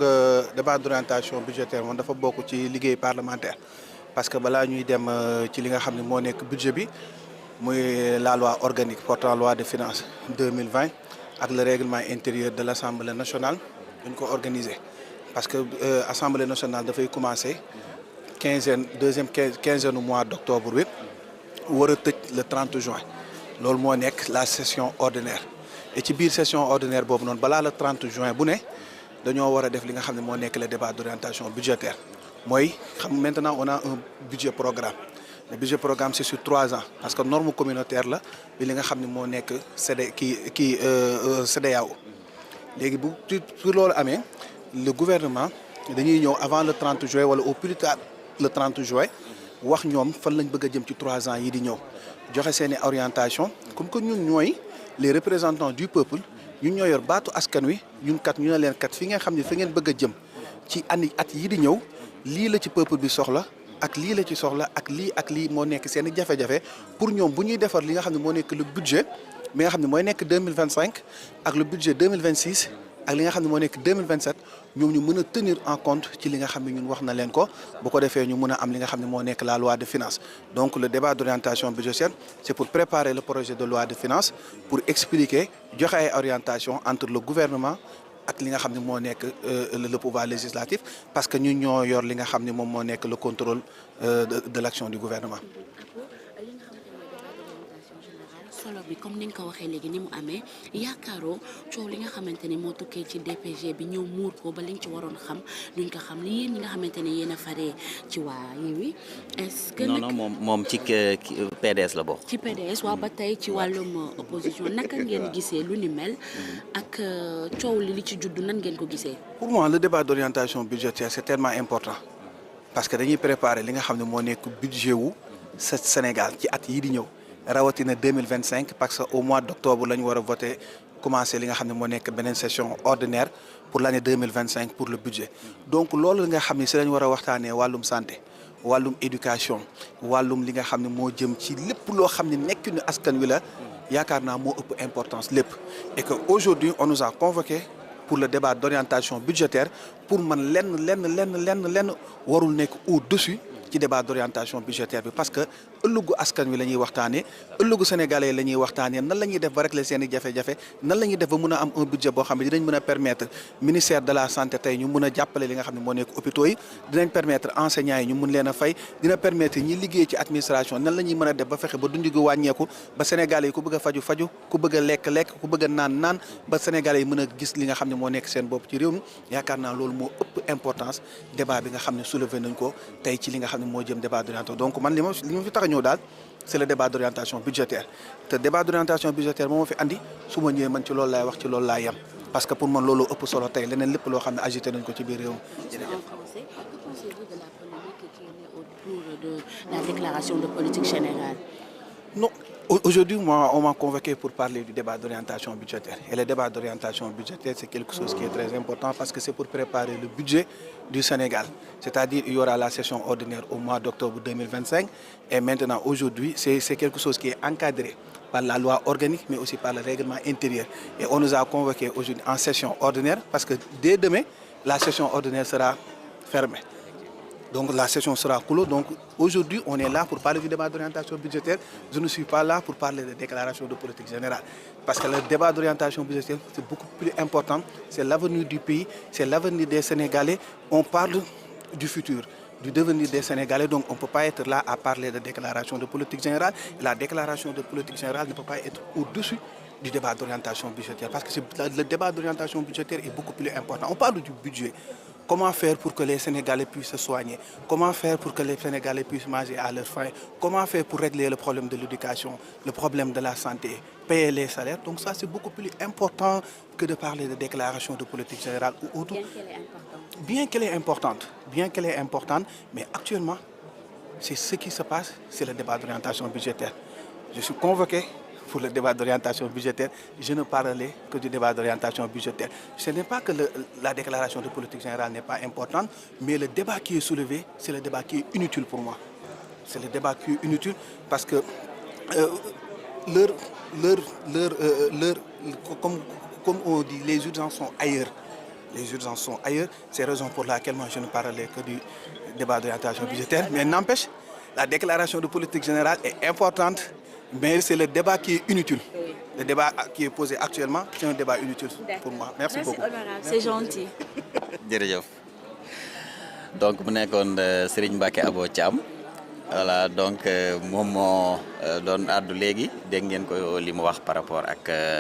Débat d'orientation budgétaire moom dafa bokk ci liggéey parlementaire parce que balaa ñuy dem ci li nga xam ne moo nekk budget bi muy la loi organique portant loi de finances 2020 ak le règlement intérieur de l'Assemblée nationale dañ ko organiser parce que Assemblée nationale dafay commencer quinzaine du mois d'octobre bi war a tëj le 30 juin loolu moo nekk la session ordinaire et ci biir session ordinaire boobu noonu balaa le 30 juin bu ne dañoo war a def li nga xam ne moo nekk le débat d'orientation budgétaire mooy xam maintenant on a un budget programme le budget programme c'est sur 3 ans parce que norme communautaire la bi li nga xam ne moo nekk CEDEAO léegi bu loolu amee le gouvernement dañuy ñëw avant le 30 juin wala au plus tard le 30 juin wax ñoom fan lañ bëgg a jëm ci 3 ans yi di ñëw joxe seeni orientation comme que ñun ñooy les représentants du peuple ñun ñoo yor baatu askan wi ñun kat ñu ne leen kat fi ngeen xam ne fi ngeen bëgg a jëm ci at yi di ñëw lii la ci peuple bi soxla ak lii la ci soxla ak lii moo nekk seen i jafe-jafe pour ñoom bu ñuy defar li nga xam ne moo nekk le budget bi nga xam ne mooy nekk 2025 ak le budget 2026 ak li nga xam ne moo nekk 2027 ñoom ñu mën a tenir en compte ci li nga xam ne ñun wax na leen ko bu ko defee ñu mën a am li nga xam ne moo nekk la loi de finances donc le débat d'orientation budgétaire c'est pour préparer le projet de loi de finances pour expliquer joxe ay orientation entre le gouvernement ak li nga xam ne moo nekk le pouvoir législatif parce que ñun ñoo yor li nga xam ne moom moo nekk le contrôle de l'action du gouvernement. solo bi comme ni nga ko waxee léegi ni mu amee yaakaaroo coow li nga xamante ni moo tukkee ci DPG bi ñëw muur ko ba liñ ci waroon xam duñ ko xam li yéen ñi nga xamante ni yéen a faree ci waa Yewwi est-ce que non moom ci PDS la bokk. ci PDS waa ba tey ci wàllum opposition naka ngeen gisee lu ni mel ak coow li ci juddu nan ngeen ko gisee. Pour moi le débat d'orientation budgétaire c'est tellement important parce que dañuy préparer li nga xam ne moo nekk budget wu Sénégal ci at yii di ñëw. rawatina 2025 parce que au mois d'octobre la ñu war a voter commencer li nga xam ne moo nekk beneen session ordinaire pour l'année 2025 pour le budget donc loolu nga xam ne si lañu war a waxtaanee wàllum santé wàllum éducation wàllum li nga xam ne moo jëm ci lépp loo xam ne nekkinu askan wi la yaakaar naa moo ëpp importance lépp et que aujourd'hui on nous a convoqué pour le débat d'orientation budgétaire pour man lenn warul nekk au-dessus ci débat d'orientation budgétaire bi parce que ëllëgu askan wi la ñuy waxtaanee ëllëgu sénégalais la ñuy waxtaanee nan la ñuy def ba régler seen i jafe-jafe nan la ñuy def ba mën a am un budget boo xam ne dinañ mën a permettre ministère de la santé tey ñu mën a jàppale li nga xam ne moo nekk hôpitaux yi dinañ permettre enseignants yi ñu mën leen a fay dina permettre ñi liggéey ci administration nan la ñuy mën a def ba fexe ba dund gi wàññeeku ba sénégalais yi ku bëgg a faju ku bëgg a lekk ku bëgg a naan ba sénégalais yi mën a gis li nga xam ne moo nekk seen bopp ci réew mi yaakaar naa loolu moo ëpp importance débat bi nga xam ne soulevé nañ ko tey ci li nga xam ne moo jëm débat d'orientation donc man li ma fi tax a ñëw daal c'est le débat d'orientation budgétaire te débat d'orientation budgétaire moo ma fi andi su ma ñëwee man ci loolu laay wax ci loolu laay yem parce que pour man loolu ëpp solo tey leneen lépp loo xam ne agité nañ ko ci biir réew mi. De la déclaration de politique générale. Non, aujourd'hui, moi, on m'a convoqué pour parler du débat d'orientation budgétaire. Et le débat d'orientation budgétaire, c'est quelque chose qui est très important parce que c'est pour préparer le budget du Sénégal. C'est-à-dire, il y aura la session ordinaire au mois d'octobre 2025. Et maintenant, aujourd'hui, c'est quelque chose qui est encadré par la loi organique, mais aussi par le règlement intérieur. Et on nous a convoqué aujourd'hui en session ordinaire parce que dès demain, la session ordinaire sera fermée. Donc la session sera close. Donc aujourd'hui, on est là pour parler du débat d'orientation budgétaire. Je ne suis pas là pour parler de déclaration de politique générale. Parce que le débat d'orientation budgétaire, c'est beaucoup plus important. C'est l'avenir du pays, c'est l'avenir des Sénégalais. On parle du futur, du devenir des Sénégalais. Donc on ne peut pas être là à parler de déclaration de politique générale. La déclaration de politique générale ne peut pas être au-dessus du débat d'orientation budgétaire. Parce que le débat d'orientation budgétaire est beaucoup plus important. On parle du budget. Comment faire pour que les Sénégalais puissent se soigner? Comment faire pour que les Sénégalais puissent manger à leur faim? Comment faire pour régler le problème de l'éducation, le problème de la santé, payer les salaires? Donc ça, c'est beaucoup plus important que de parler de déclaration de politique générale ou autre. Bien qu'elle est importante, mais actuellement, c'est ce qui se passe, c'est le débat d'orientation budgétaire. Je suis convoqué pour le débat d'orientation budgétaire, je ne parlerai que du débat d'orientation budgétaire. Ce n'est pas que la déclaration de politique générale n'est pas importante, mais le débat qui est soulevé, c'est le débat qui est inutile pour moi. C'est le débat qui est inutile parce que comme on dit, les urgences sont ailleurs. Les urgences sont ailleurs. C'est la raison pour laquelle moi je ne parlais que du débat d'orientation budgétaire. Mais n'empêche, la déclaration de politique générale est importante, mais c'est le débat qui est inutile. Le débat qui est posé actuellement, c'est un débat inutile pour moi. Merci beaucoup. Honorable, c'est gentil. jërëjëf donc mu nekkoon Serigne Mbacké Abo Thiam voilà donc moom moo doon àddu léegi dégg ngeen ko li mu wax par rapport ak